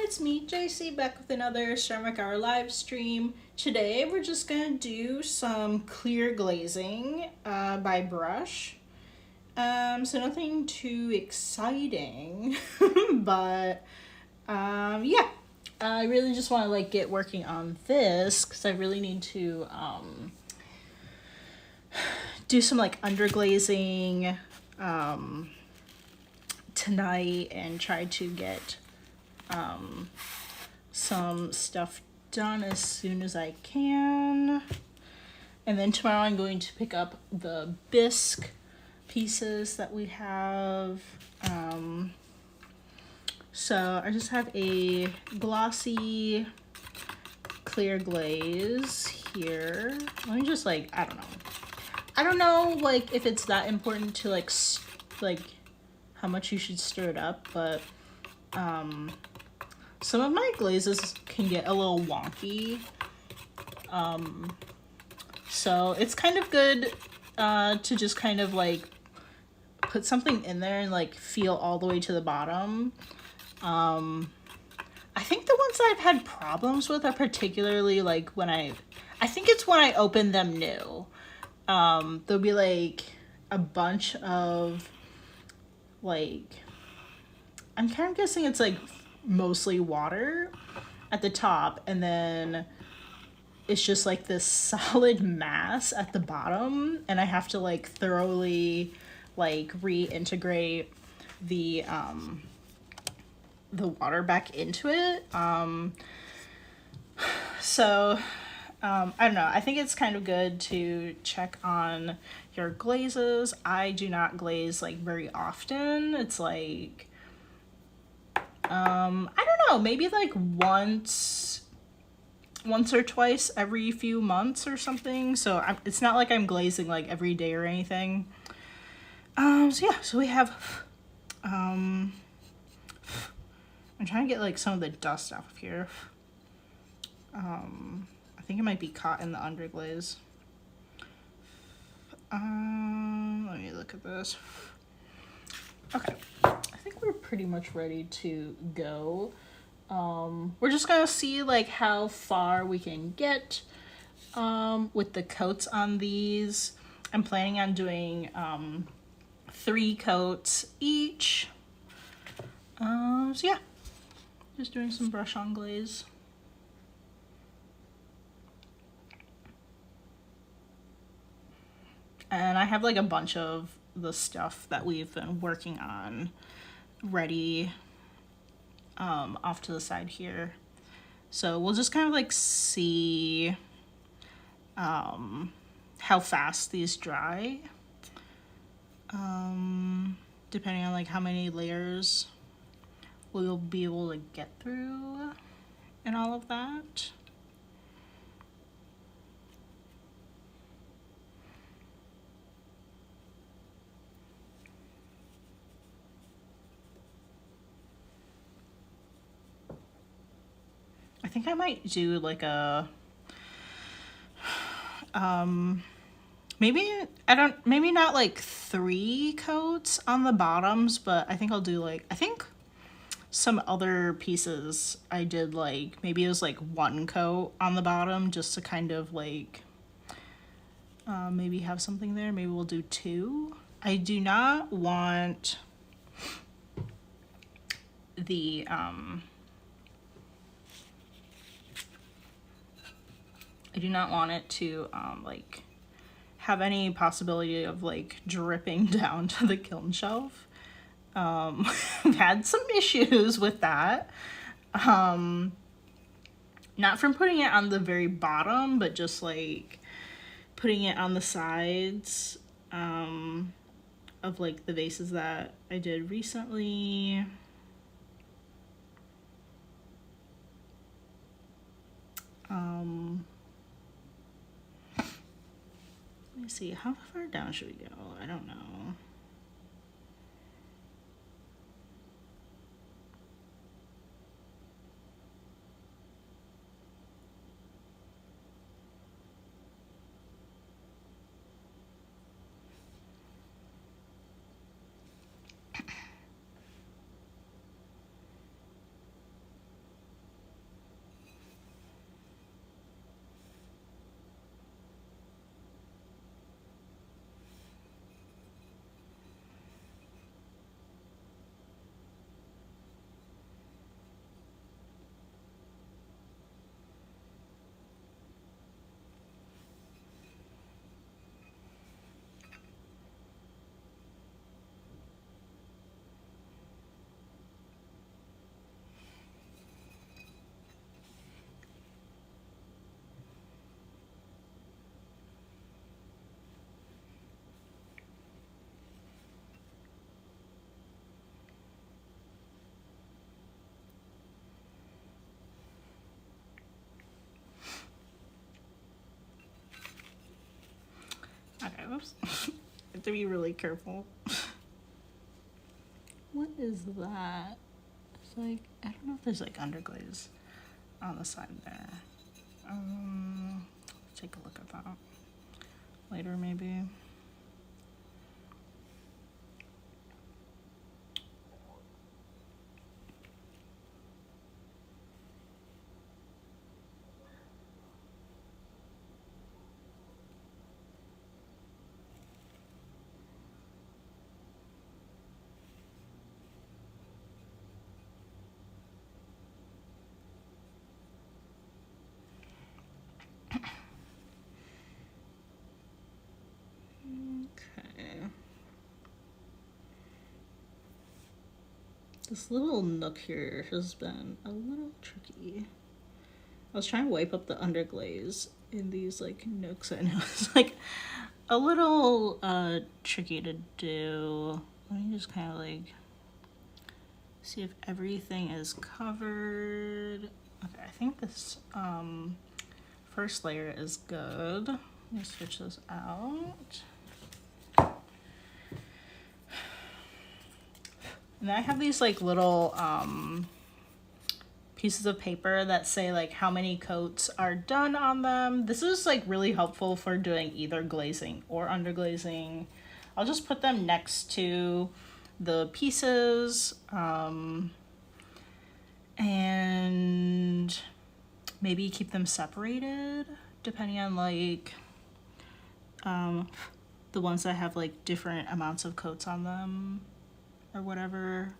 it's me, JC, back with another Ceramic Hour live stream. Today we're just gonna do some clear glazing by brush. So nothing too exciting, but yeah. I really just want to like get working on this because I really need to do some like underglazing tonight and try to get some stuff done as soon as I can. And then tomorrow I'm going to pick up the bisque pieces that we have. So I just have a glossy clear glaze here. Let me just like, I don't know like if it's that important to like how much you should stir it up, but some of my glazes can get a little wonky. So it's kind of good to just kind of like put something in there and like feel all the way to the bottom. I think the ones I've had problems with are particularly like when I think it's when I open them new. There'll be like a bunch of like, I'm kind of guessing it's like mostly water at the top, and then it's just like this solid mass at the bottom, and I have to like thoroughly like reintegrate the water back into it. So I don't know, I think it's kind of good to check on your glazes. I do not glaze like very often. It's like I don't know, maybe like once or twice every few months or something. So it's not like I'm glazing like every day or anything. So yeah, so we have I'm trying to get like some of the dust off of here. I think it might be caught in the underglaze. Let me look at this. Okay, I think we're pretty much ready to go. We're just gonna see like how far we can get with the coats on these. I'm planning on doing 3 coats each. So yeah, just doing some brush on glaze. And I have like a bunch of the stuff that we've been working on ready off to the side here. So we'll just kind of like see how fast these dry, depending on like how many layers we'll be able to get through and all of that. I think I might do like a maybe not like 3 coats on the bottoms, but I think I'll do like, I think some other pieces I did like, maybe it was like 1 coat on the bottom just to kind of like maybe have something there. Maybe we'll do 2. I do not want the I do not want it to like have any possibility of like dripping down to the kiln shelf. I've had some issues with that. Not from putting it on the very bottom, but just like putting it on the sides of like the vases that I did recently. Let me see, how far down should we go? I don't know. Okay, whoops. I have to be really careful. What is that? It's like, I don't know if there's like underglaze on the side there. Take a look at that later maybe. Okay. This little nook here has been a little tricky. I was trying to wipe up the underglaze in these like nooks and it was like a little tricky to do. Let me just kind of like see if everything is covered. Okay, I think this first layer is good. Let me switch this out. And I have these like little pieces of paper that say like how many coats are done on them. This is like really helpful for doing either glazing or underglazing. I'll just put them next to the pieces and maybe keep them separated depending on like the ones that have like different amounts of coats on them or whatever.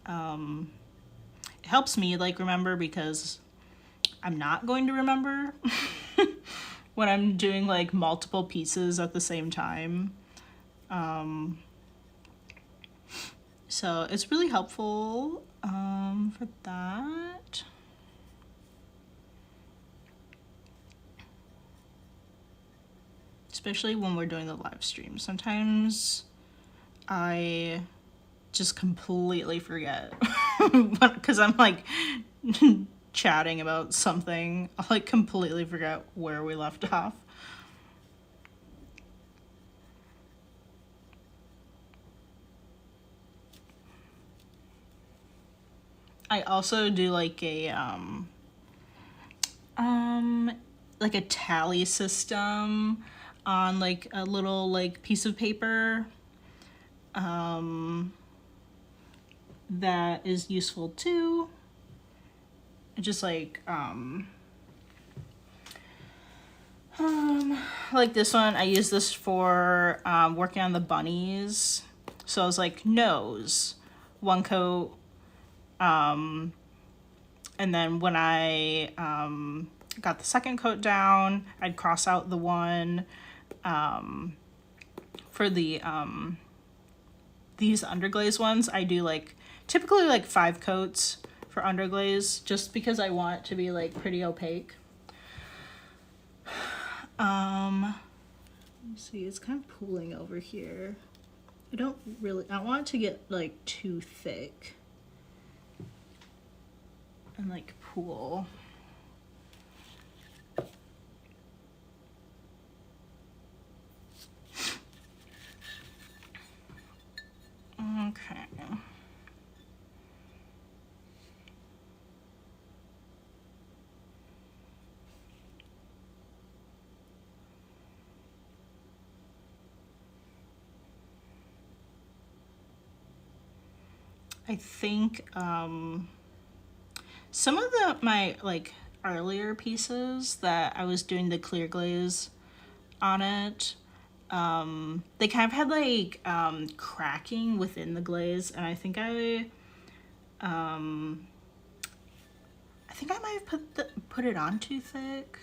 It helps me like remember because I'm not going to remember when I'm doing like multiple pieces at the same time. So it's really helpful for that. Especially when we're doing the live stream. Sometimes I just completely forget because I'm like chatting about something. I'll like completely forget where we left off. I also do like a tally system on like a little like piece of paper that is useful too. Just like this one, I use this for working on the bunnies. So I was like nose, one coat, and then when I got the second coat down, I'd cross out the one for the these underglaze ones. I do like typically like 5 coats for underglaze just because I want it to be like pretty opaque. Let's see, it's kind of pooling over here. I don't want it to get like too thick and like pool. Okay. I think some of my like earlier pieces that I was doing the clear glaze on it, they kind of had like cracking within the glaze, and I think I might have put it on too thick.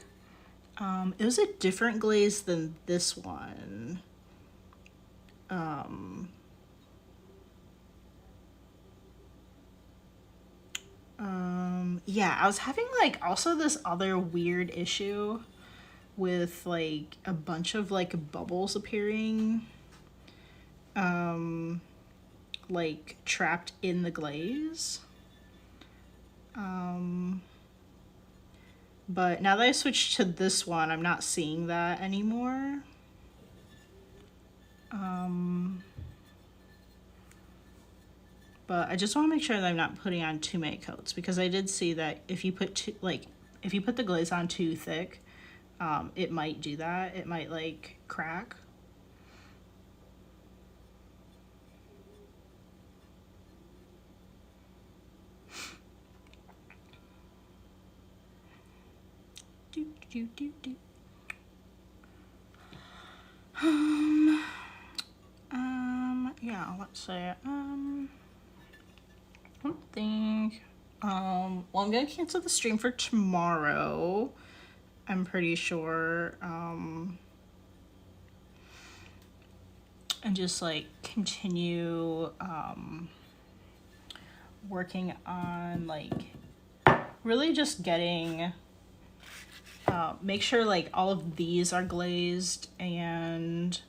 It was a different glaze than this one. Yeah, I was having like also this other weird issue with like a bunch of like bubbles appearing like trapped in the glaze. But now that I switched to this one, I'm not seeing that anymore. But I just want to make sure that I'm not putting on too many coats, because I did see that if you put if you put the glaze on too thick, it might do that. It might like crack. Yeah, let's see. I don't think. Well, I'm gonna cancel the stream for tomorrow. I'm pretty sure. And just like continue working on like really just getting. Make sure like all of these are glazed, and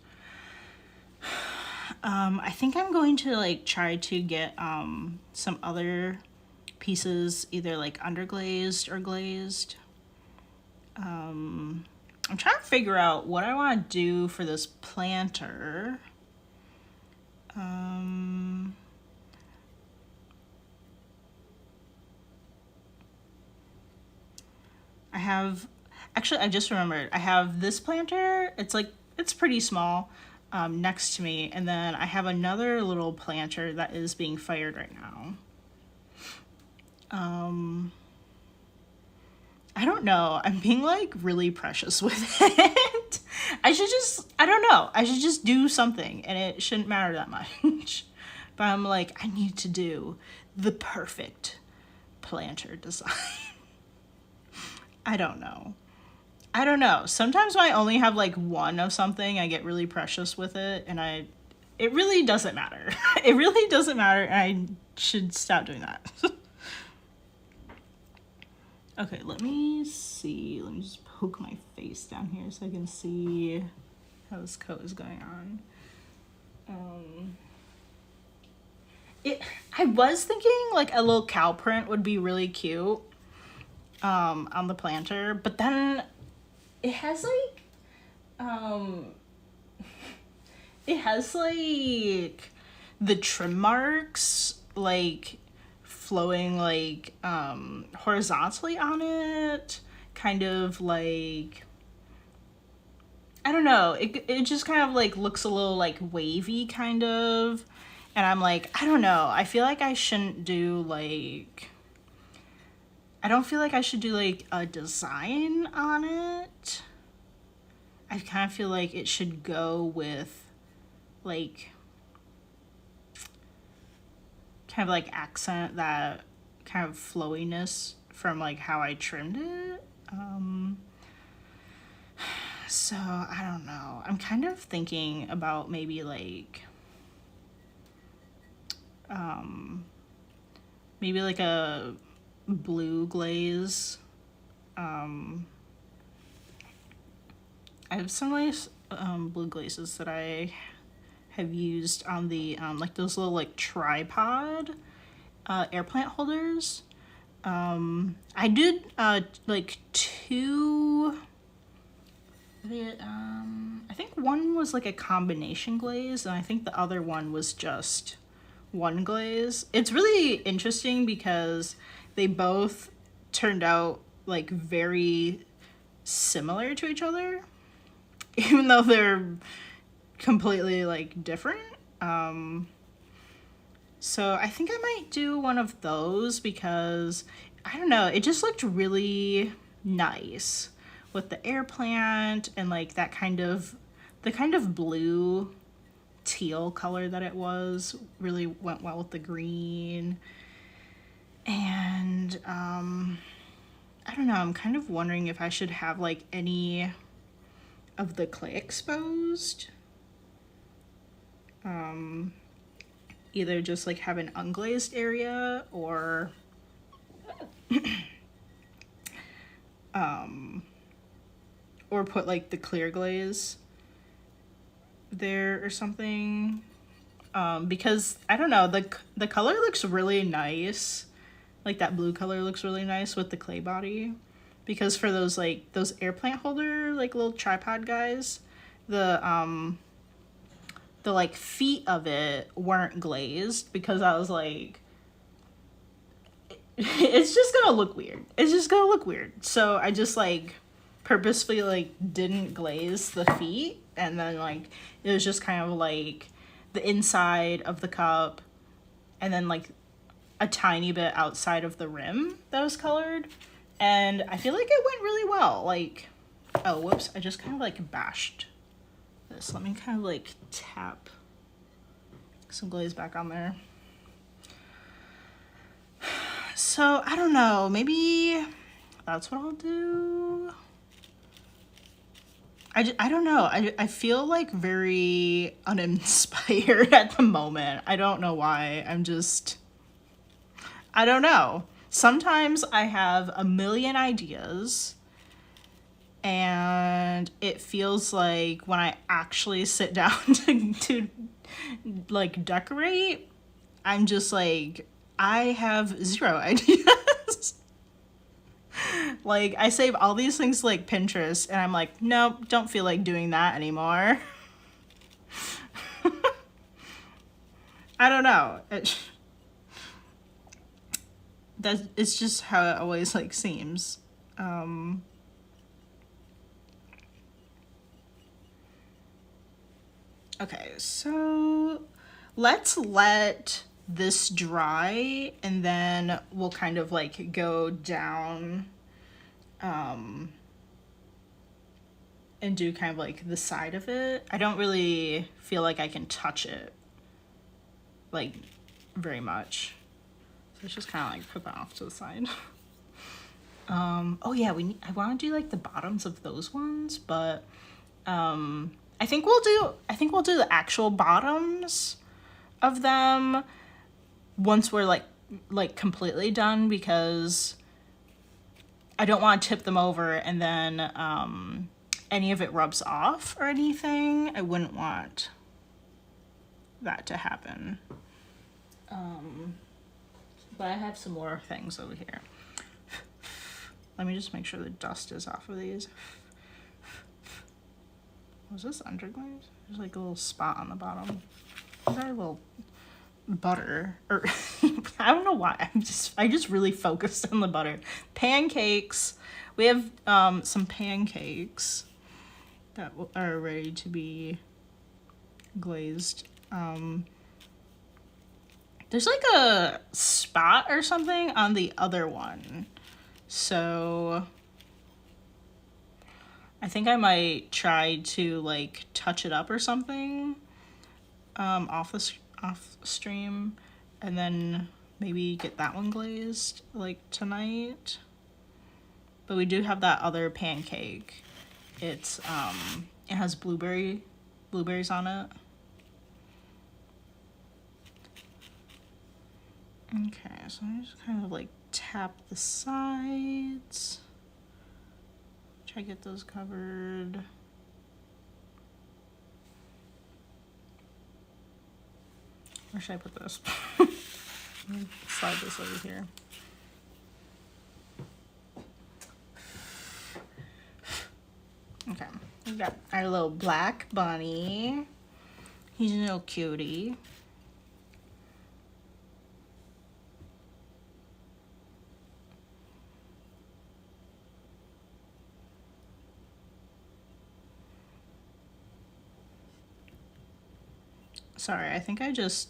I think I'm going to like try to get some other pieces either like underglazed or glazed. I'm trying to figure out what I want to do for this planter. I just remembered, I have this planter. It's pretty small, next to me. And then I have another little planter that is being fired right now. I don't know. I'm being like really precious with it. I don't know. I should just do something and it shouldn't matter that much. But I'm like, I need to do the perfect planter design. I don't know. Sometimes when I only have like one of something, I get really precious with it, and it really doesn't matter. It really doesn't matter, and I should stop doing that. Okay, let me see. Let me just poke my face down here so I can see how this coat is going on. I was thinking like a little cow print would be really cute on the planter, but then it has like the trim marks like flowing like horizontally on it, kind of like, I don't know, it just kind of like looks a little like wavy kind of, and I'm like, I don't know, I feel like I shouldn't do like, I don't feel like I should do like a design on it. I kind of feel like it should go with like kind of like accent that kind of flowiness from like how I trimmed it. So I don't know. I'm kind of thinking about maybe like a blue glaze. I have some nice blue glazes that I have used on the like those little like tripod air plant holders. I did like two. I think one was like a combination glaze, and I think the other one was just one glaze. It's really interesting because they both turned out like very similar to each other, even though they're completely like different. So I think I might do one of those because I don't know, it just looked really nice with the air plant and like that kind of blue teal color that it was really went well with the green. And I don't know, I'm kind of wondering if I should have like any of the clay exposed. Either just like have an unglazed area or or put like the clear glaze there or something. Because I don't know, the color looks really nice. Like that blue color looks really nice with the clay body. Because for those like those air plant holder like little tripod guys, the the like feet of it weren't glazed because I was like, it's just gonna look weird. It's just gonna look weird. So I just like purposefully like didn't glaze the feet, and then like it was just kind of like the inside of the cup and then like a tiny bit outside of the rim that was colored. And I feel like it went really well. Like, oh, whoops, I just kind of like bashed this. Let me kind of like tap some glaze back on there. So I don't know, maybe that's what I'll do. I don't know. I feel like very uninspired at the moment. I don't know why. I don't know. Sometimes I have a million ideas and it feels like when I actually sit down to like decorate, I'm just like, I have zero ideas. Like, I save all these things to, like, Pinterest, and I'm like, nope, don't feel like doing that anymore. I don't know. It's just how it always, like, seems. Okay, so let's let this dry, and then we'll kind of, like, go down and do kind of like the side of it. I don't really feel like I can touch it like very much, so it's just kind of like put that off to the side. Oh yeah, I want to do like the bottoms of those ones, but I think we'll do the actual bottoms of them once we're like completely done, because I don't want to tip them over and then any of it rubs off or anything. I wouldn't want that to happen. But I have some more things over here. Let me just make sure the dust is off of these. Was this underglaze? There's like a little spot on the bottom. Is that a little butter? Or I don't know why. I just really focused on the butter. Pancakes. We have some pancakes that are ready to be glazed. There's like a spot or something on the other one, so I think I might try to like touch it up or something off stream, and then maybe get that one glazed like tonight. But we do have that other pancake. It's it has blueberries on it. Okay, so I just kind of like tap the sides. Try to get those covered. Where should I put this? Let me slide this over here. Okay, we got our little black bunny. He's a little cutie. Sorry, I think I just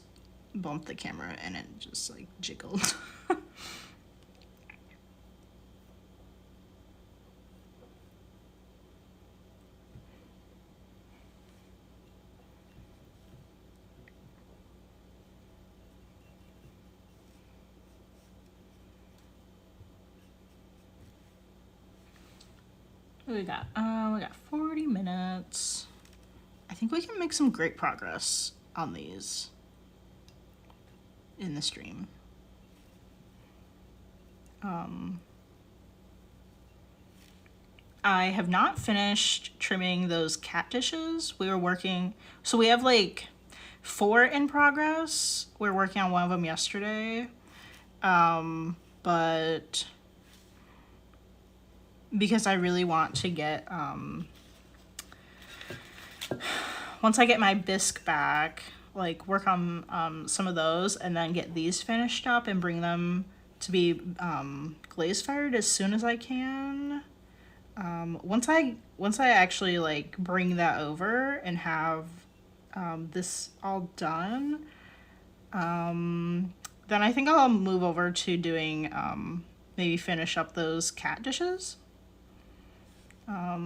bumped the camera and it just like jiggled. We got 40 minutes. I think we can make some great progress on these in the stream. I have not finished trimming those cat dishes. We were working, so we have like 4 in progress. We were working on one of them yesterday, but because I really want to get once I get my bisque back, like work on some of those and then get these finished up and bring them to be glaze fired as soon as I can. Once I actually like bring that over and have this all done, then I think I'll move over to doing maybe finish up those cat dishes. I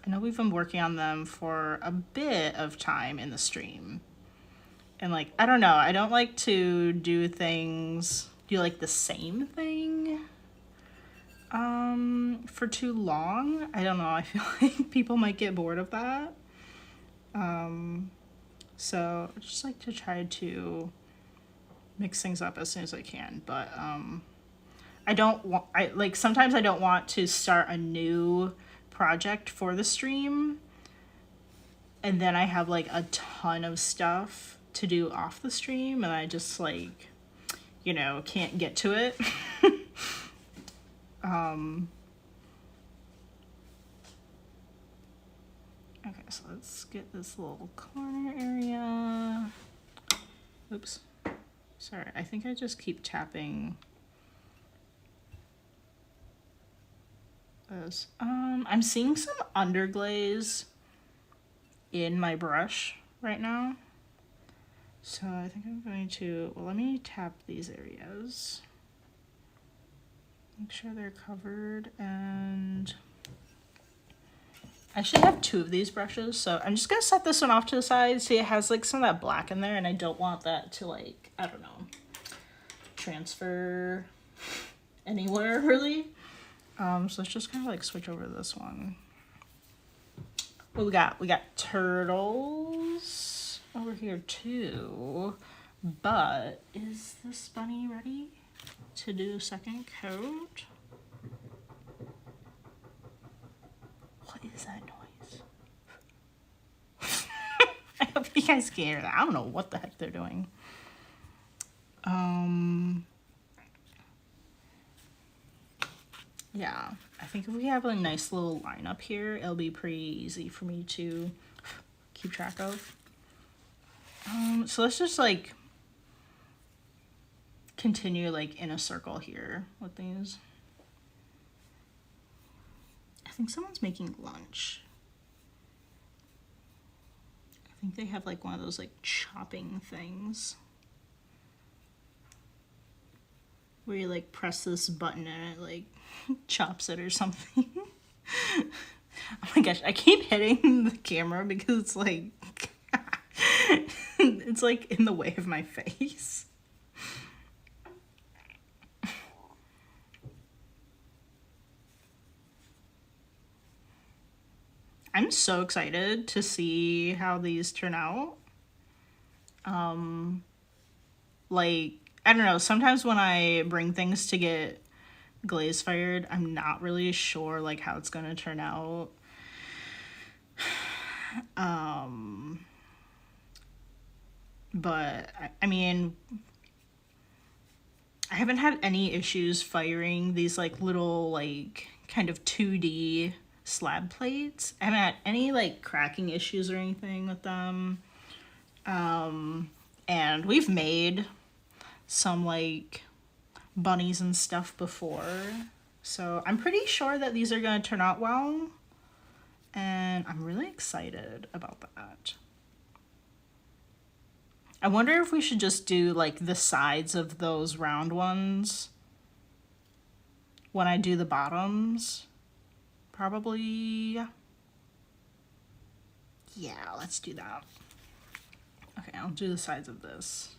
know we've been working on them for a bit of time in the stream. And like, I don't know, I don't like to do like the same thing for too long. I don't know, I feel like people might get bored of that. So I just like to try to mix things up as soon as I can, but sometimes I don't want to start a new project for the stream and then I have like a ton of stuff to do off the stream and I just like, you know, can't get to it. Okay, so let's get this little corner area. Oops. Sorry, I think I just keep tapping this. I'm seeing some underglaze in my brush right now. So I think I'm going to, well, let me tap these areas. Make sure they're covered, and I actually have two of these brushes, so I'm just gonna set this one off to the side. See, it has like some of that black in there, and I don't want that to like, I don't know, transfer anywhere really. So let's just kind of like switch over to this one. What we got? We got turtles over here too, but is this bunny ready to do a second coat? What is that noise? I hope you guys can hear that. I don't know what the heck they're doing. Yeah, I think if we have a nice little lineup here, it'll be pretty easy for me to keep track of. So let's just like continue like in a circle here with these. I think someone's making lunch. I think they have like one of those like chopping things where you like press this button and it like chops it or something. Oh my gosh, I keep hitting the camera because it's like it's like in the way of my face. I'm so excited to see how these turn out. Like, I don't know, sometimes when I bring things to get glaze fired, I'm not really sure like how it's gonna turn out. But I mean, I haven't had any issues firing these like little like kind of 2D slab plates. I haven't had any like cracking issues or anything with them. And we've made some like bunnies and stuff before, so I'm pretty sure that these are going to turn out well, and I'm really excited about that. I wonder if we should just do like the sides of those round ones when I do the bottoms. Probably, yeah, let's do that. Okay, I'll do the sides of this.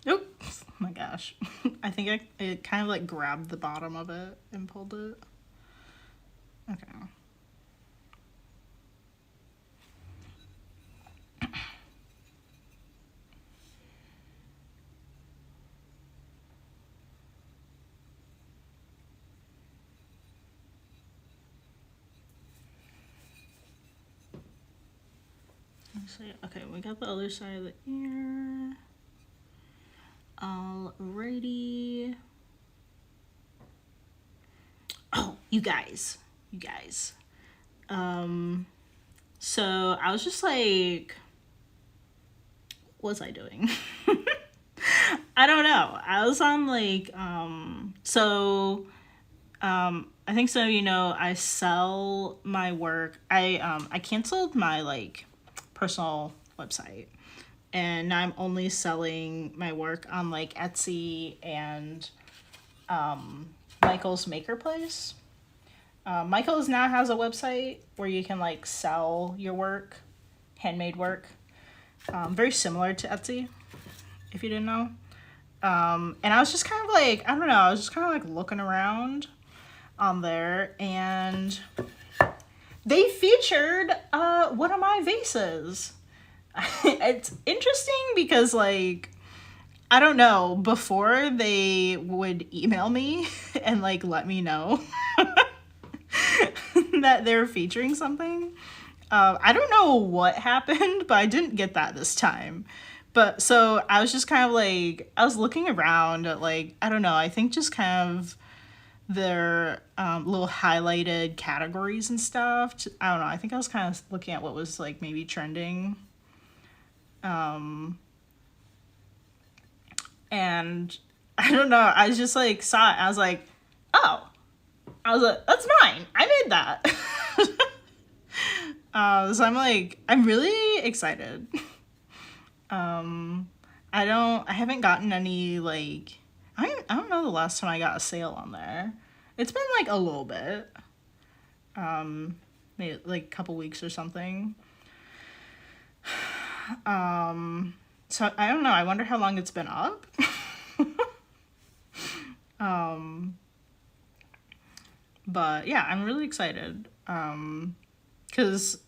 Oop! Oh my gosh. I think it kind of like grabbed the bottom of it and pulled it. Okay. Okay, we got the other side of the ear. Alrighty. Oh, you guys. So I was just like, what was I doing? I don't know. I was on like, I think so, you know, I sell my work. I canceled my like personal website, and now I'm only selling my work on like Etsy and Michael's Maker Place. Michael's now has a website where you can like sell your work, handmade work, very similar to Etsy, if you didn't know. And I was just kind of like, I don't know, I was just kind of like looking around on there, and they featured one of my vases. It's interesting because like, I don't know, before they would email me and like let me know that they're featuring something. I don't know what happened, but I didn't get that this time. But so I was just kind of like, I was looking around at like, I don't know, I think just kind of their little highlighted categories and stuff. I don't know, I think I was kind of looking at what was like maybe trending. And I don't know, I just like saw it, I was like, oh, I was like, that's mine, I made that. So I'm like, I'm really excited. I haven't gotten any like, I don't know the last time I got a sale on there. It's been like a little bit, maybe like a couple weeks or something. So I don't know, I wonder how long it's been up. But yeah, I'm really excited. 'Cause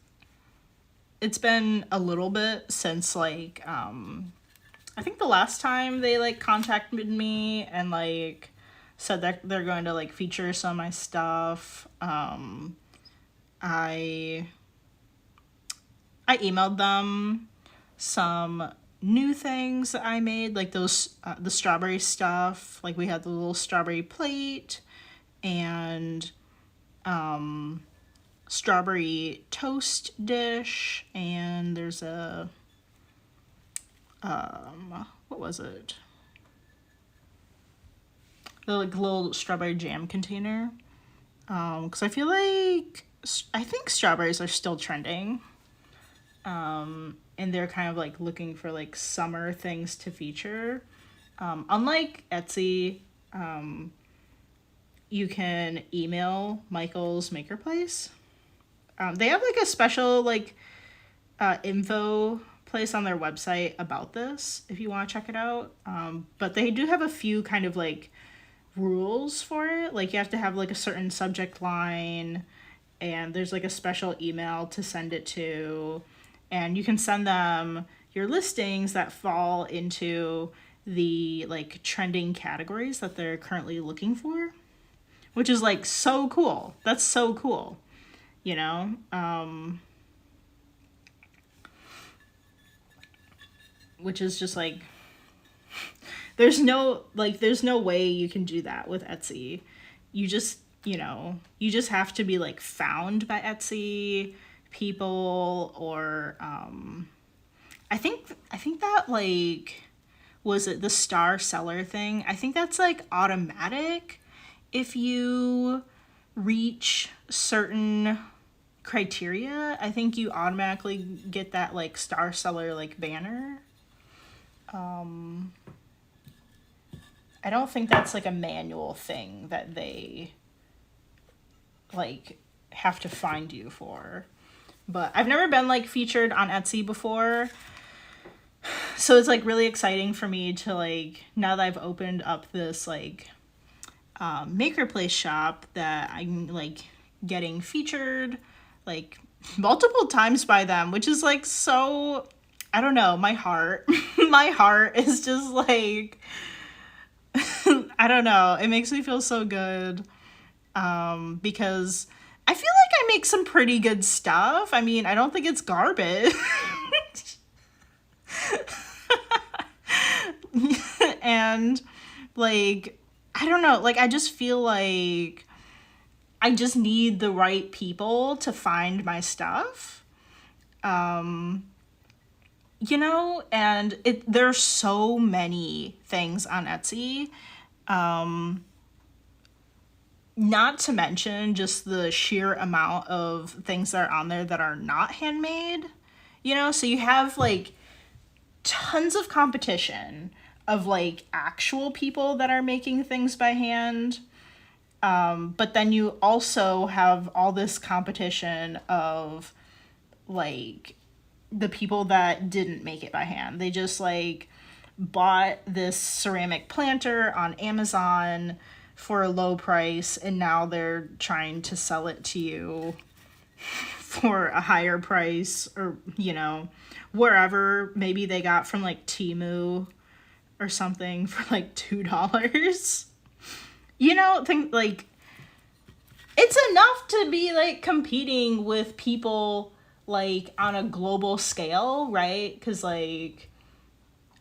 it's been a little bit since like, I think the last time they like contacted me and like said that they're going to like feature some of my stuff, I emailed them some new things that I made, like those the strawberry stuff. Like we had the little strawberry plate and strawberry toast dish, and there's a what was it? The like little strawberry jam container. Because I feel like I think strawberries are still trending. And they're kind of like looking for like summer things to feature. Unlike Etsy, you can email Michael's Maker Place. They have like a special like info place on their website about this if you want to check it out. But they do have a few kind of like rules for it. Like you have to have like a certain subject line, and there's like a special email to send it to, and you can send them your listings that fall into the like trending categories that they're currently looking for, which is like so cool. That's so cool, you know? Which is just like, there's no way you can do that with Etsy. You just, you know, you just have to be like found by Etsy people, or I think that like, was it the star seller thing? I think that's like automatic if you reach certain criteria. I think you automatically get that like star seller like banner. I don't think that's like a manual thing that they like have to find you for. But I've never been like featured on Etsy before. So it's like really exciting for me to like, now that I've opened up this like Maker Place shop, that I'm like getting featured like multiple times by them, which is like so, I don't know, my heart is just like, I don't know, it makes me feel so good, because I feel like I make some pretty good stuff. I mean, I don't think it's garbage. And like, I don't know, like I just feel like I just need the right people to find my stuff. You know, and there's so many things on Etsy. Not to mention just the sheer amount of things that are on there that are not handmade. You know, so you have like tons of competition of like actual people that are making things by hand. But then you also have all this competition of like the people that didn't make it by hand. They just like bought this ceramic planter on Amazon for a low price, and now they're trying to sell it to you for a higher price, or, you know, wherever. Maybe they got from like Temu or something for like $2. You know, think like it's enough to be like competing with people like on a global scale, right? Because like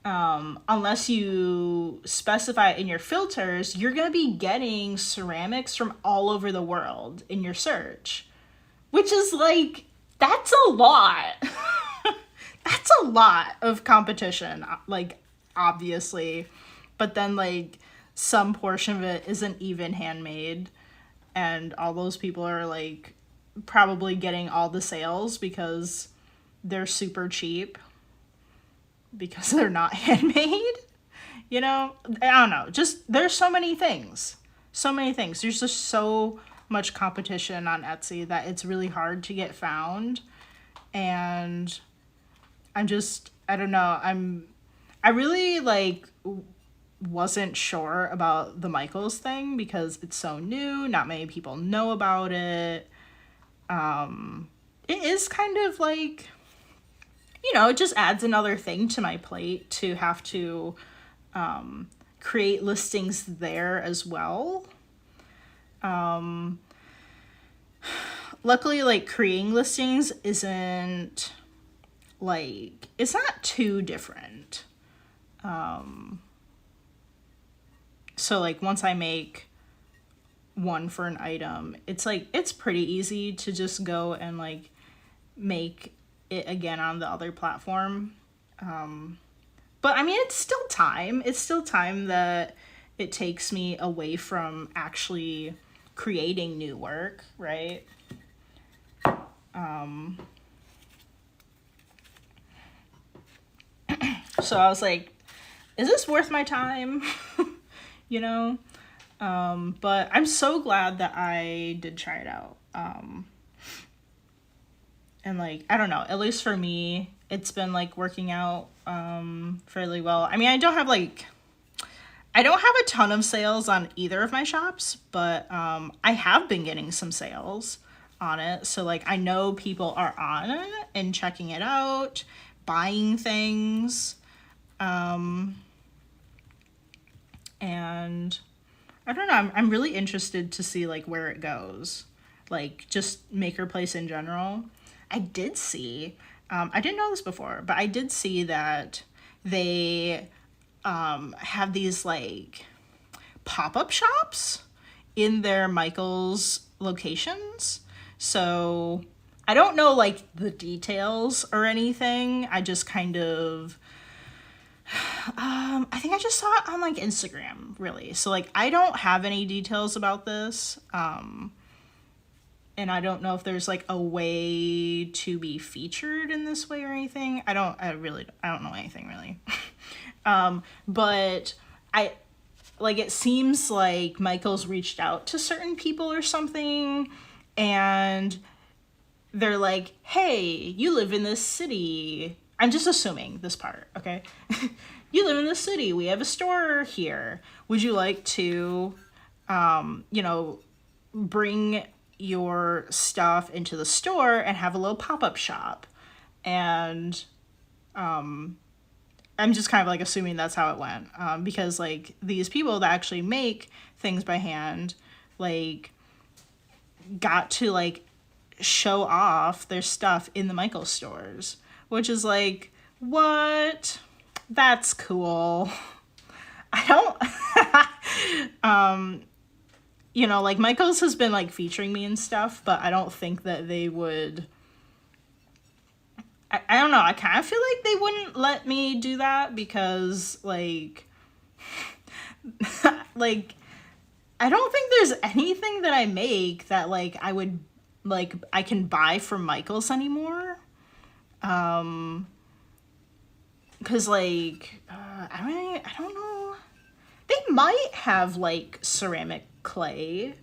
unless you specify in your filters, you're gonna be getting ceramics from all over the world in your search, which is like, that's a lot. That's a lot of competition, like, obviously. But then like some portion of it isn't even handmade, and all those people are like probably getting all the sales because they're super cheap because they're not handmade. You know, I don't know, just there's so many things, there's just so much competition on Etsy that it's really hard to get found. And I don't know, I really like wasn't sure about the Michaels thing because it's so new, not many people know about it. It is kind of like, you know, it just adds another thing to my plate to have to create listings there as well. Luckily, like, creating listings isn't like, it's not too different. So like once I make one for an item, it's like, it's pretty easy to just go and like make it again on the other platform. But I mean, it's still time that it takes me away from actually creating new work, right? So I was like, is this worth my time? You know? But I'm so glad that I did try it out. And like, I don't know, at least for me, it's been like working out fairly well. I mean, I don't have a ton of sales on either of my shops, but I have been getting some sales on it. So like, I know people are on it and checking it out, buying things. And I don't know, I'm really interested to see like where it goes, like just Maker Place in general. I did see, I didn't know this before, but I did see that they have these like pop-up shops in their Michaels locations. So I don't know like the details or anything. I just kind of, I think I just saw it on like Instagram, really. So like, I don't have any details about this. And I don't know if there's like a way to be featured in this way or anything. I don't know anything really. But it seems like Michael's reached out to certain people or something, and they're like, hey, you live in this city. I'm just assuming this part, okay? You live in this city. We have a store here. Would you like to, bring your stuff into the store and have a little pop-up shop? And I'm just kind of like assuming that's how it went, because like these people that actually make things by hand like got to like show off their stuff in the Michaels stores, which is like, what? That's cool. I don't, you know, like Michaels has been like featuring me and stuff, but I don't think that they would, I don't know. I kind of feel like they wouldn't let me do that because like, like, I don't think there's anything that I make that like I would like I can buy from Michaels anymore. Cause like I don't know. They might have like ceramic clay.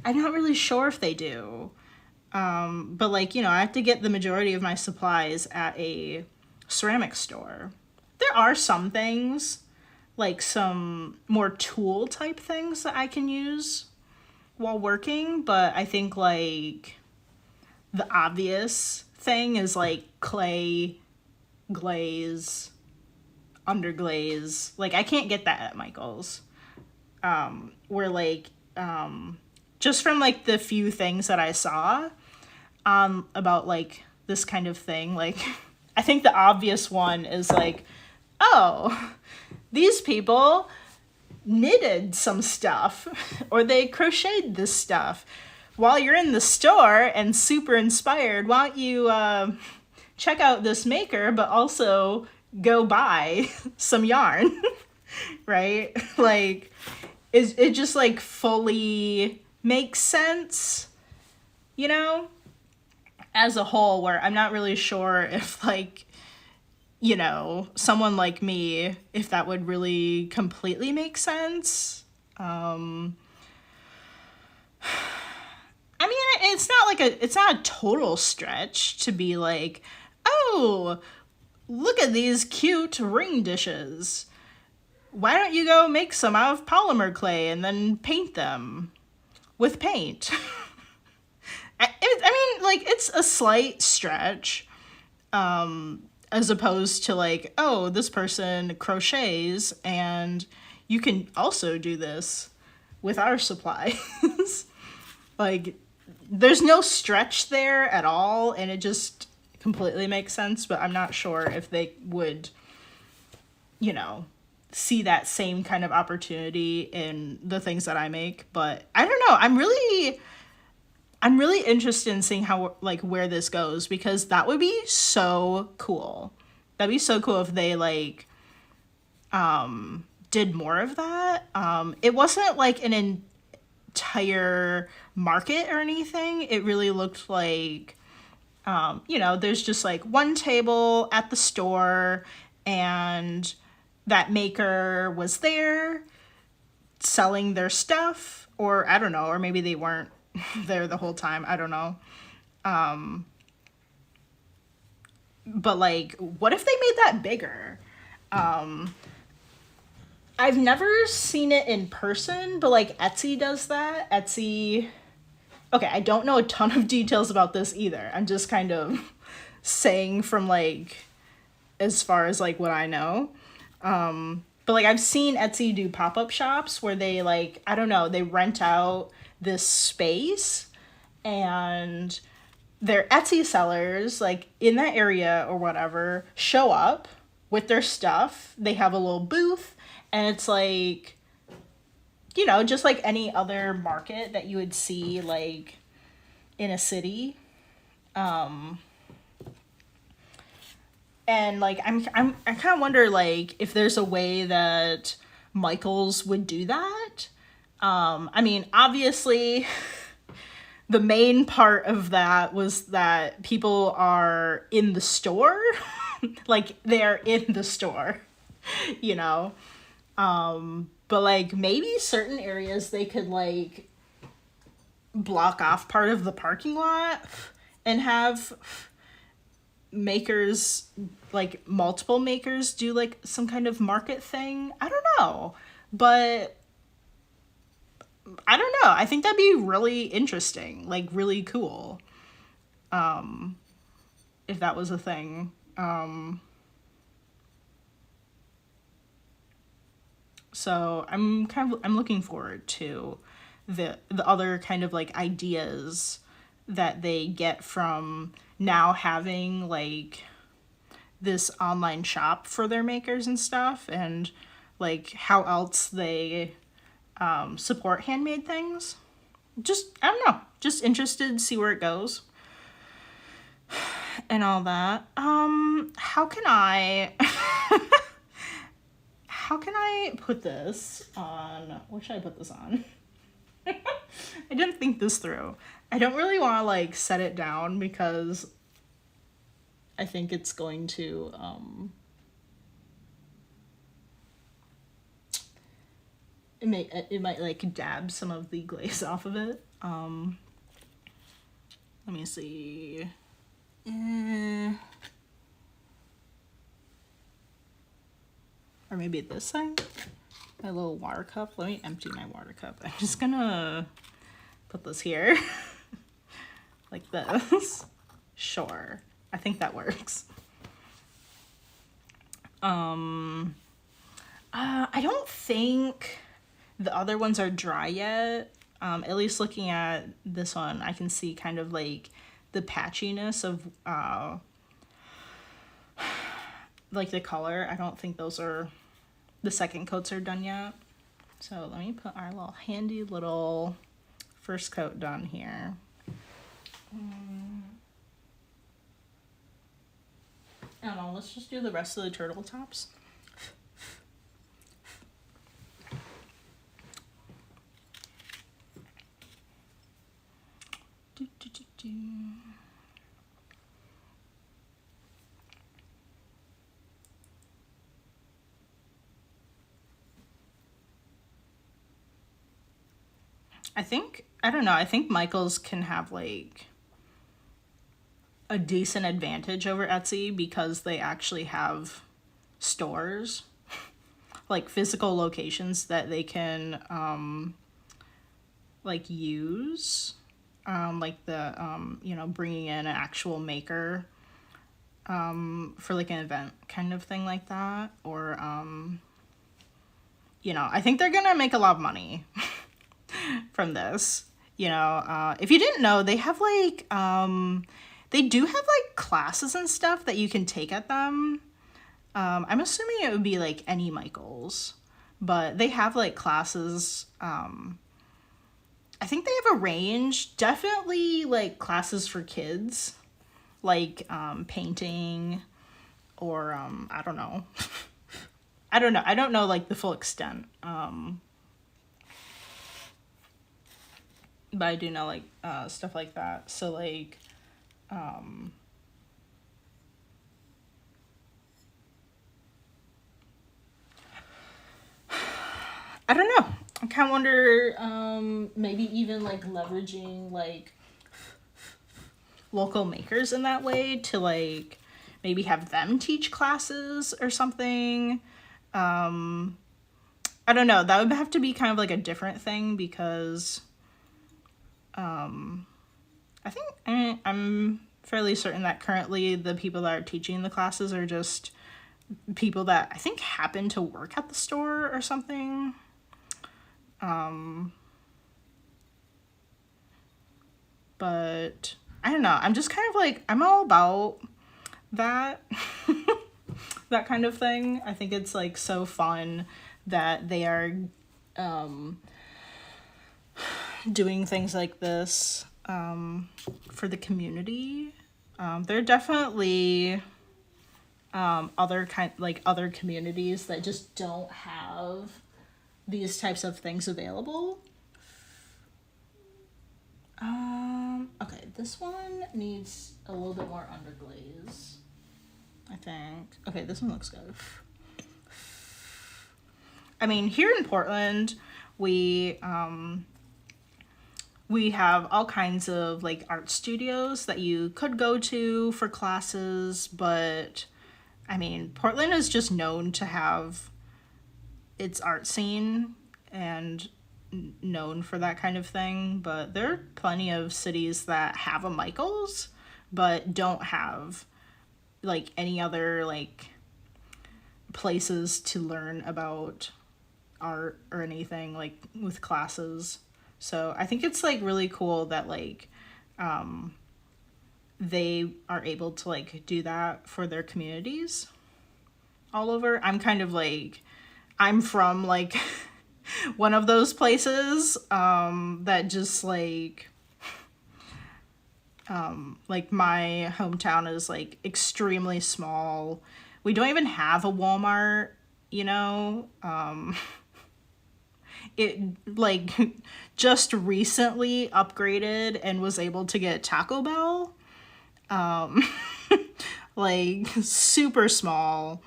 I'm not really sure if they do. But like, you know, I have to get the majority of my supplies at a ceramic store. There are some things, like some more tool type things that I can use while working, but I think like the obvious thing is like clay, glaze, underglaze. Like I can't get that at Michael's. Where like just from like the few things that I saw about like this kind of thing, like I think the obvious one is like, oh, these people knitted some stuff or they crocheted this stuff. While you're in the store and super inspired, why don't you check out this maker, but also go buy some yarn, right? Like, it just like fully makes sense, you know, as a whole, where I'm not really sure if like, you know, someone like me, if that would really completely make sense. I mean, it's not a total stretch to be like, oh, look at these cute ring dishes. Why don't you go make some out of polymer clay and then paint them with paint? I mean, like, it's a slight stretch, as opposed to like, oh, this person crochets and you can also do this with our supplies. Like, there's no stretch there at all, and it just completely makes sense, but I'm not sure if they would, you know, see that same kind of opportunity in the things that I make. But I don't know. I'm really interested in seeing how, like, where this goes, because that would be so cool. That'd be so cool if they, like, did more of that. It wasn't, like, an entire market or anything. It really looked like, you know, there's just, like, one table at the store, and that maker was there selling their stuff, or I don't know, or maybe they weren't there the whole time. I don't know. But like, what if they made that bigger? I've never seen it in person, but like Etsy does that. Etsy. Okay, I don't know a ton of details about this either. I'm just kind of saying from like, as far as like what I know. But like I've seen Etsy do pop-up shops where they like, I don't know, they rent out this space and their Etsy sellers like in that area or whatever show up with their stuff. They have a little booth and it's like, you know, just like any other market that you would see like in a city. And like I kind of wonder like if there's a way that Michaels would do that. I mean, obviously the main part of that was that people are in the store, like they're in the store, you know. But like maybe certain areas they could like block off part of the parking lot and have makers, like multiple makers, do like some kind of market thing. I don't know, but I don't know. I think that'd be really interesting, like really cool, if that was a thing. So I'm looking forward to the other kind of like ideas that they get from now having like this online shop for their makers and stuff. And like how else they support handmade things. Just, I don't know, just interested to see where it goes and all that. How can I how can I put this on? What should I put this on? I didn't think this through. I don't really want to like set it down because I think it's going to it might like dab some of the glaze off of it. Let me see. Or maybe this side. My little water cup. Let me empty my water cup. I'm just gonna put this here. Like this. Sure. I think that works. I don't think the other ones are dry yet. At least looking at this one, I can see kind of like the patchiness of like the color. I don't think those are, the second coats are done yet. So let me put our little handy little first coat done here. I don't know, let's just do the rest of the turtle tops. I don't know, I think Michaels can have like a decent advantage over Etsy because they actually have stores, like physical locations that they can like use, like the you know, bringing in an actual maker for like an event kind of thing like that, or you know, I think they're gonna make a lot of money from this. You know, if you didn't know, they have like they do have like classes and stuff that you can take at them. I'm assuming it would be like any Michaels, but they have like classes. I think they have a range, definitely like classes for kids, like painting, or I don't know. I don't know like the full extent. But I do know like stuff like that. So like I don't know. I kind of wonder maybe even like leveraging like local makers in that way to like maybe have them teach classes or something. I don't know. That would have to be kind of like a different thing because I think I'm fairly certain that currently the people that are teaching the classes are just people that I think happen to work at the store or something. But I don't know. I'm just kind of like, I'm all about that, that kind of thing. I think it's like so fun that they are doing things like this for the community. There are definitely other communities that just don't have these types of things available. Okay, this one needs a little bit more underglaze, I think. Okay, this one looks good. I mean, here in Portland, we have all kinds of like art studios that you could go to for classes, but I mean, Portland is just known to have its art scene and known for that kind of thing, but there are plenty of cities that have a Michaels but don't have like any other like places to learn about art or anything like with classes. So I think it's like really cool that like they are able to like do that for their communities all over. I'm kind of like I'm from like one of those places that just like my hometown is like extremely small. We don't even have a Walmart, you know. It like just recently upgraded and was able to get Taco Bell. Like super small,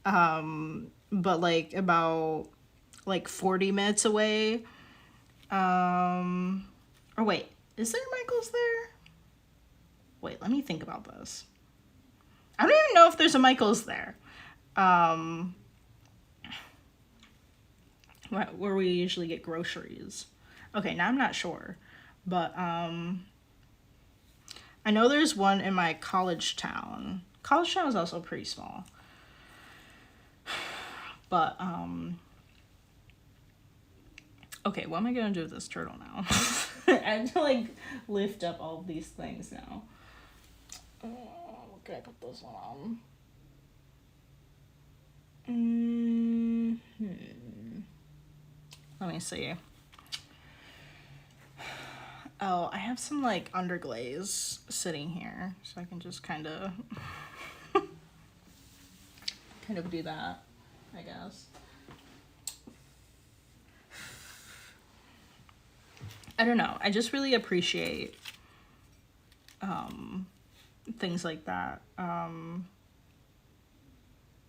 but like about like 40 minutes away. Or wait, is there Michael's there? Wait, let me think about this. I don't even know if there's a Michael's there. Where we usually get groceries. Okay, now I'm not sure. But I know there's one in my college town. College town is also pretty small. But okay, what am I gonna do with this turtle now? I have to like lift up all of these things now. What can I put this one on? Let me see. Oh, I have some like underglaze sitting here, so I can just kind of do that, I guess. I don't know. I just really appreciate things like that.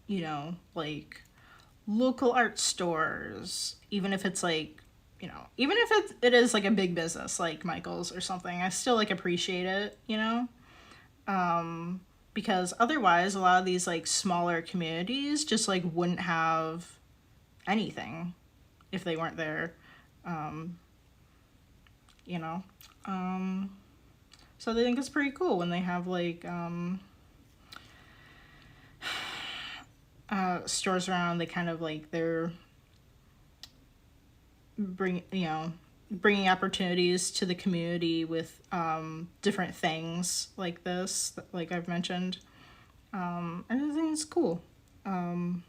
You know, like local art stores, even if it's like, you know, even if it is like a big business like Michael's or something, I still like appreciate it, you know? Because otherwise a lot of these like smaller communities just like wouldn't have anything if they weren't there, you know? So they think it's pretty cool when they have like stores around. They kind of like they're bringing opportunities to the community with different things like this, like I've mentioned. And I think it's cool. In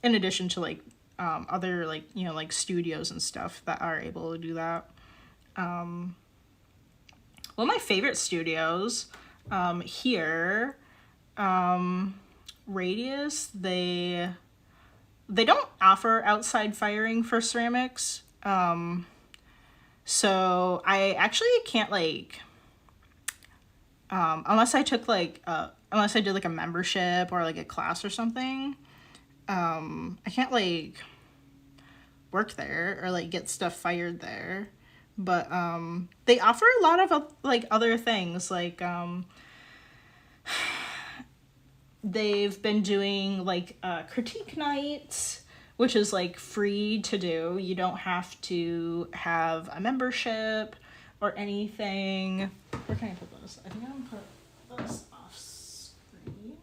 addition to like other like, you know, like studios and stuff that are able to do that. One of my favorite studios here, Radius, they don't offer outside firing for ceramics. So I actually can't like, unless I did like a membership or like a class or something, I can't like work there or like get stuff fired there. But they offer a lot of like other things, like they've been doing like critique nights, which is like free to do. You don't have to have a membership or anything. Where can I put this? I think I'm gonna put this off screen.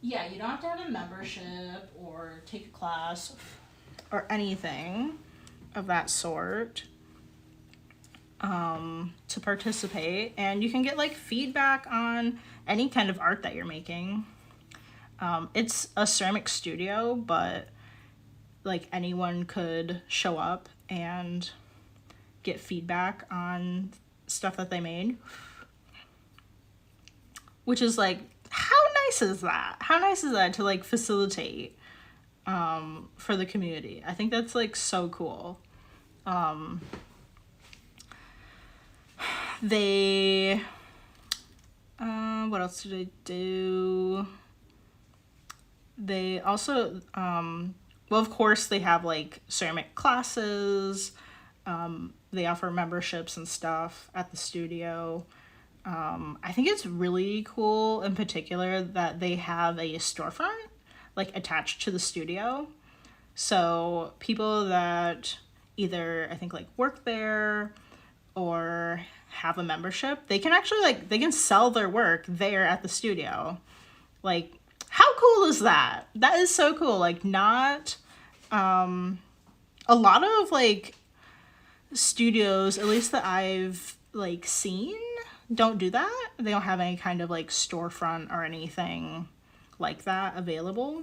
Yeah, you don't have to have a membership or take a class or anything of that sort to participate, and you can get like feedback on any kind of art that you're making. It's a ceramic studio, but like anyone could show up and get feedback on stuff that they made, which is like, how nice is that? How nice is that to like facilitate for the community? I think that's like so cool. They what else did they do? They also well, of course they have like ceramic classes. They offer memberships and stuff at the studio. I think it's really cool in particular that they have a storefront like attached to the studio. So people that either I think like work there or have a membership, they can actually like, they can sell their work there at the studio. Like, how cool is that? That is so cool. Like, not a lot of like studios, at least that I've like seen, don't do that. They don't have any kind of like storefront or anything like that available.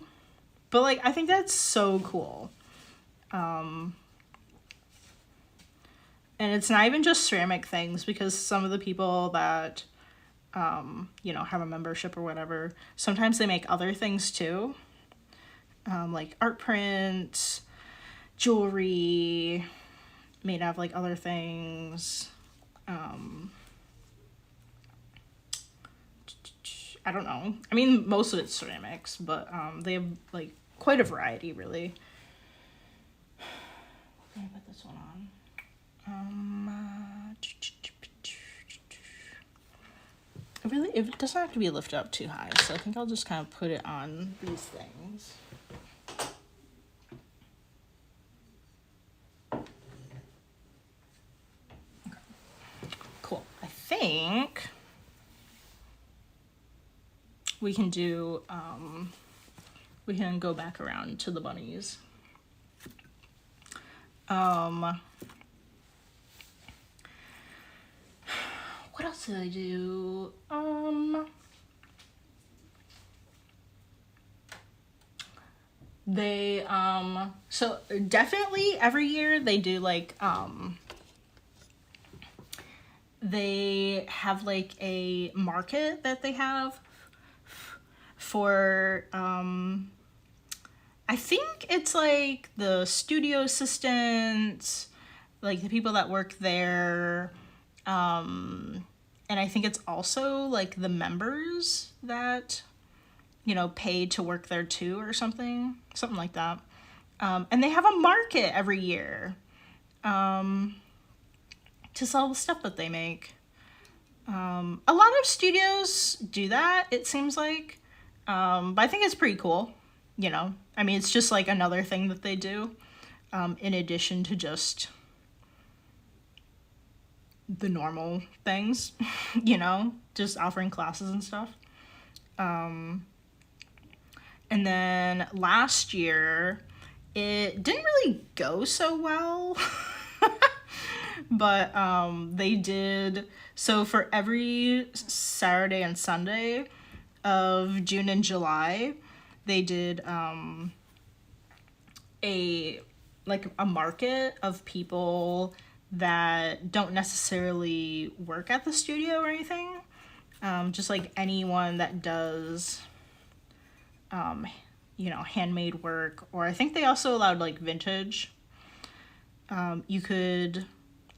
But like, I think that's so cool. And it's not even just ceramic things, because some of the people that, you know, have a membership or whatever, sometimes they make other things too. Like art prints, jewelry, made out of like other things. I don't know. I mean, most of it's ceramics, but they have like quite a variety, really. Let me put this one on. It doesn't have to be lifted up too high, so I think I'll just kind of put it on these things. Okay. Cool. I think we can do, we can go back around to the bunnies. What else did I do? They, so definitely every year they do like, they have like a market that they have for, I think it's like the studio assistants, like the people that work there, and I think it's also like the members that, you know, pay to work there too, or something like that. And they have a market every year to sell the stuff that they make. A lot of studios do that, it seems like, but I think it's pretty cool. You know, I mean, it's just like another thing that they do, in addition to just the normal things, you know, just offering classes and stuff. And then last year, it didn't really go so well, but they did, so for every Saturday and Sunday of June and July, they did a market of people that don't necessarily work at the studio or anything, just like anyone that does, you know, handmade work, or I think they also allowed like vintage. You could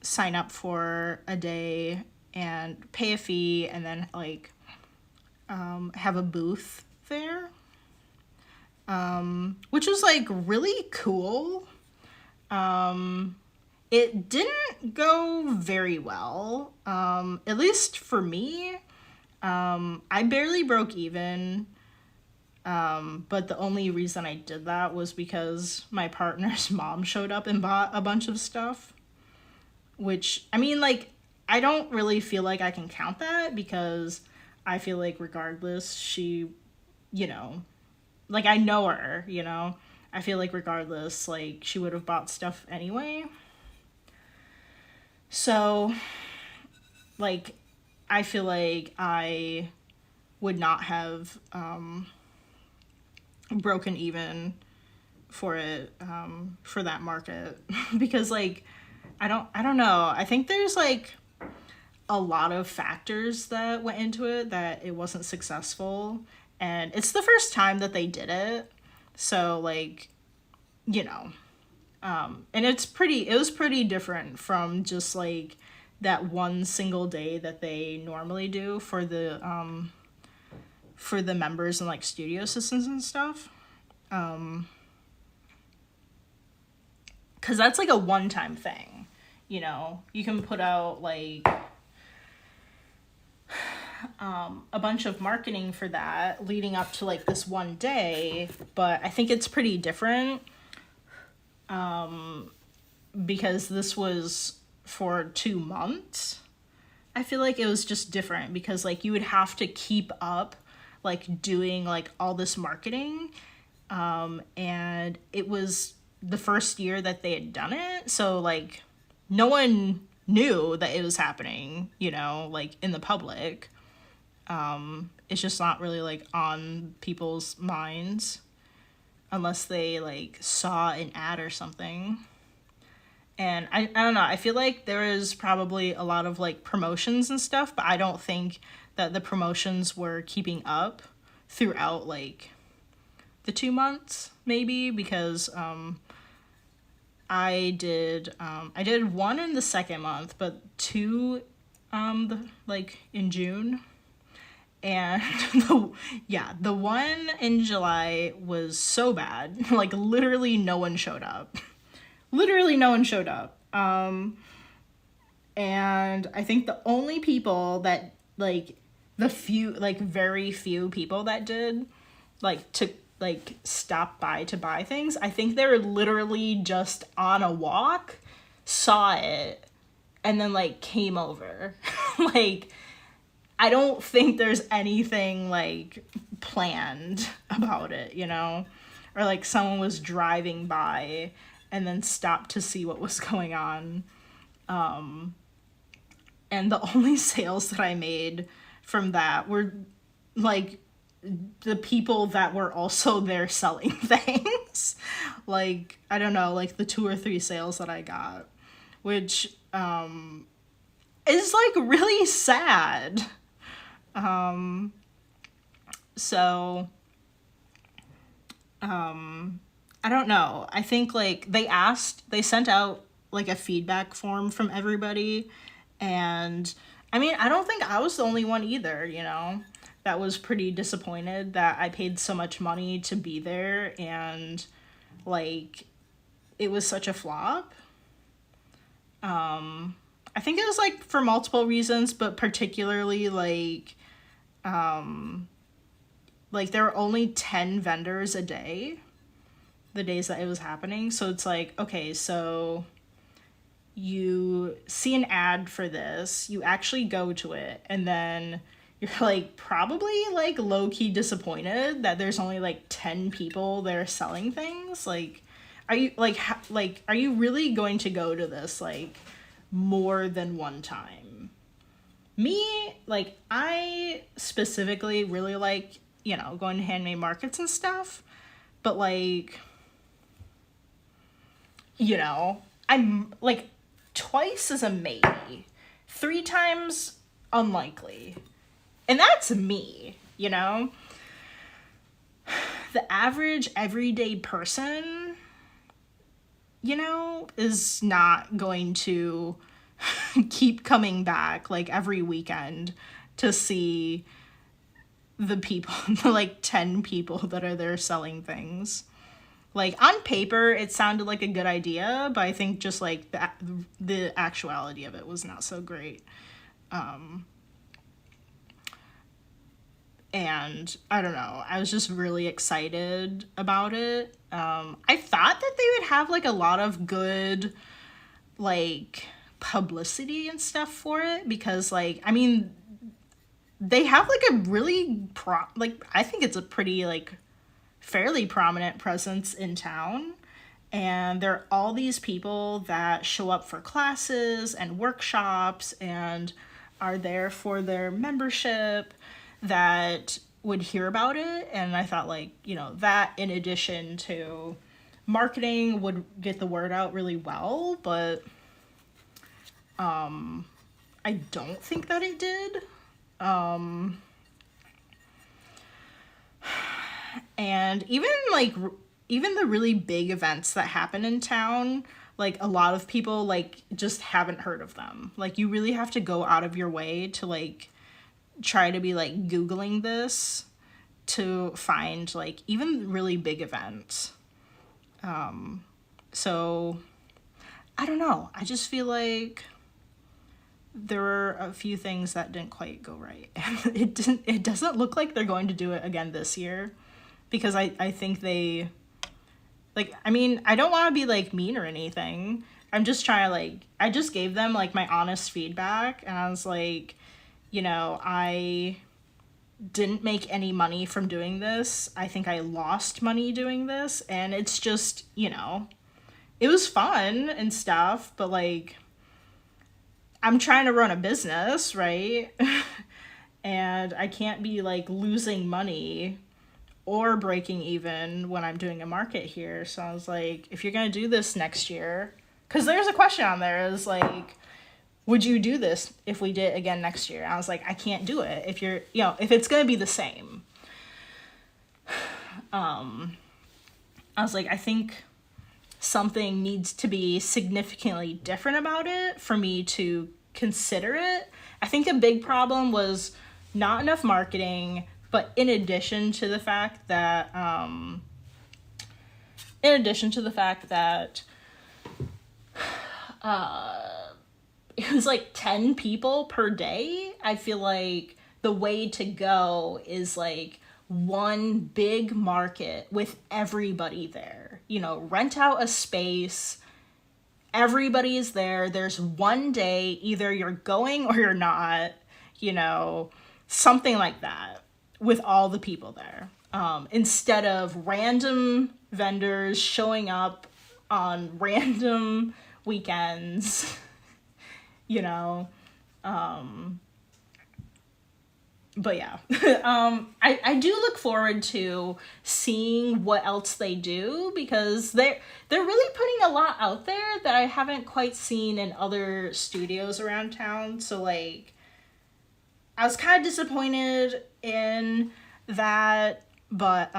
sign up for a day and pay a fee, and then like have a booth there, which was like really cool. It didn't go very well, at least for me. I barely broke even, but the only reason I did that was because my partner's mom showed up and bought a bunch of stuff, which, I mean, like, I don't really feel like I can count that, because I feel like regardless, she, you know, like, I know her, you know, I feel like regardless, like, she would have bought stuff anyway. So, like, I feel like I would not have broken even for it, for that market, because like, I don't know. I think there's like a lot of factors that went into it that it wasn't successful, and it's the first time that they did it. So like, you know, and it was pretty different from just like that one single day that they normally do for the members and like studio assistants and stuff. 'Cause that's like a one-time thing, you know, you can put out like a bunch of marketing for that leading up to like this one day, but I think it's pretty different, because this was for 2 months. I feel like it was just different because like you would have to keep up like doing like all this marketing, and it was the first year that they had done it, so like no one knew that it was happening, you know, like in the public. it's just not really like on people's minds unless they like saw an ad or something. And I don't know, I feel like there is probably a lot of like promotions and stuff, but I don't think that the promotions were keeping up throughout like the 2 months, maybe, because I did one in the second month, but two like in June. And the one in July was so bad. Like literally no one showed up. Literally no one showed up. And I think the only people that like the few, like very few people that did like to like stop by to buy things, I think they were literally just on a walk, saw it, and then like came over. Like, I don't think there's anything like planned about it, you know? Or like someone was driving by and then stopped to see what was going on. And the only sales that I made from that were like the people that were also there selling things. Like, I don't know, like the 2 or 3 sales that I got, which is like really sad. So I don't know. I think like they sent out like a feedback form from everybody, and I mean, I don't think I was the only one either, you know, that was pretty disappointed that I paid so much money to be there and like it was such a flop. I think it was like for multiple reasons, but particularly like there were only 10 vendors a day the days that it was happening. So it's like, okay, so you see an ad for this, you actually go to it, and then you're like probably like low-key disappointed that there's only like 10 people there selling things. Like, are you like are you really going to go to this like more than one time? Me, like, I specifically really like, you know, going to handmade markets and stuff, but like, you know, I'm like twice is a maybe, 3 times unlikely. And that's me, you know? The average everyday person, you know, is not going to keep coming back like every weekend to see the people, the like 10 people that are there selling things. Like, on paper, it sounded like a good idea, but I think just like the actuality of it was not so great. And I don't know, I was just really excited about it. I thought that they would have like a lot of good like publicity and stuff for it, because like, I mean, they have like a really I think it's a pretty like fairly prominent presence in town, and there are all these people that show up for classes and workshops and are there for their membership that would hear about it. And I thought, like, you know, that in addition to marketing would get the word out really well, but I don't think that it did. And even the really big events that happen in town, like a lot of people like just haven't heard of them. Like, you really have to go out of your way to like try to be like Googling this to find like even really big events. So I don't know. I just feel like there were a few things that didn't quite go right. And it doesn't look like they're going to do it again this year, because I think they, like, I mean, I don't want to be like mean or anything. I'm just trying to like, I just gave them like my honest feedback, and I was like, you know, I didn't make any money from doing this. I think I lost money doing this, and it's just, you know, it was fun and stuff, but like, I'm trying to run a business, right? and I can't be like losing money or breaking even when I'm doing a market here. So I was like, if you're going to do this next year, because there's a question on there is like, would you do this if we did it again next year? I was like, I can't do it if you're, you know, if it's going to be the same. I was like, I think something needs to be significantly different about it for me to consider it. I think a big problem was not enough marketing, but in addition to the fact that it was like 10 people per day, I feel like the way to go is like one big market with everybody there. You know, rent out a space, everybody is there. There's one day, either you're going or you're not, you know, something like that with all the people there. Instead of random vendors showing up on random weekends, you know. But yeah, I do look forward to seeing what else they do, because they're really putting a lot out there that I haven't quite seen in other studios around town. So like, I was kind of disappointed in that, but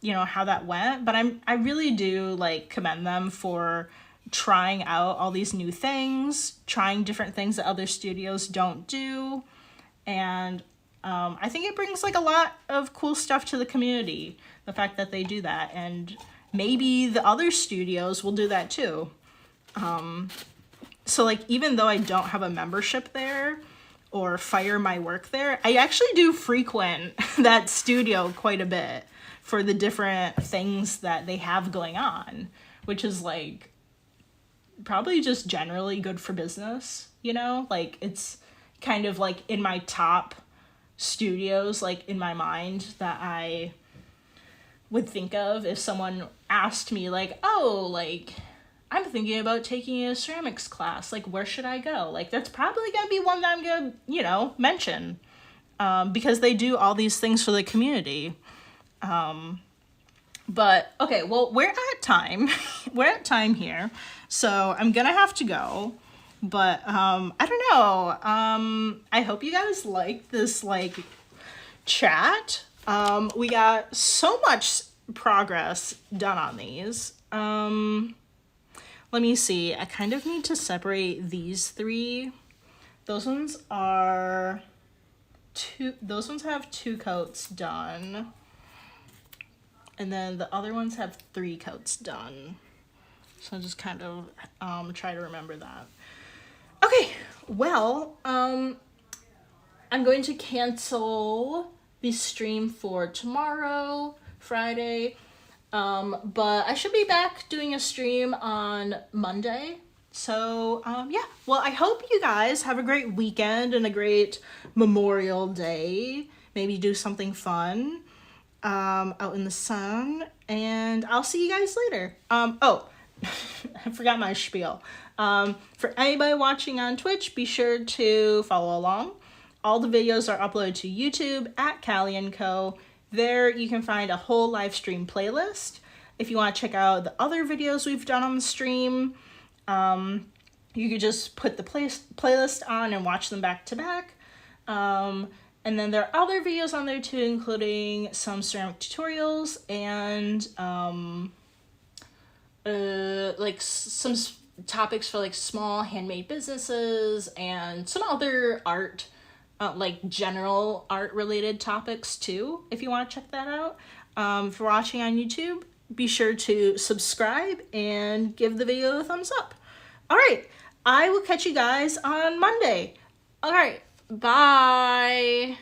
you know, how that went. But I really do like commend them for trying out all these new things, trying different things that other studios don't do, and I think it brings like a lot of cool stuff to the community, the fact that they do that, and maybe the other studios will do that too. So like, even though I don't have a membership there or fire my work there, I actually do frequent that studio quite a bit for the different things that they have going on, which is like probably just generally good for business, you know? Like, it's kind of like in my top studios, like in my mind, that I would think of if someone asked me like, oh, like, I'm thinking about taking a ceramics class, like, where should I go? Like, that's probably gonna be one that I'm gonna, you know, mention, because they do all these things for the community. But okay, well, we're at time. We're at time here, so I'm gonna have to go. But I don't know. I hope you guys like this like chat. We got so much progress done on these. Let me see. I kind of need to separate these three. Those ones are those ones have 2 coats done. And then the other ones have 3 coats done. So I'll just kind of try to remember that. Okay, well, I'm going to cancel the stream for tomorrow, Friday, but I should be back doing a stream on Monday. So, yeah, well, I hope you guys have a great weekend and a great Memorial Day. Maybe do something fun out in the sun, and I'll see you guys later. Oh, I forgot my spiel. For anybody watching on Twitch, be sure to follow along. All the videos are uploaded to YouTube at calieandco. There you can find a whole live stream playlist. If you want to check out the other videos we've done on the stream, you could just put the playlist on and watch them back to back. And then there are other videos on there too, including some ceramic tutorials and like some topics for like small handmade businesses and some other art, like general art related topics too, if you want to check that out. If you're watching on YouTube, be sure to subscribe and give the video a thumbs up. All right, I will catch you guys on Monday. All right, bye.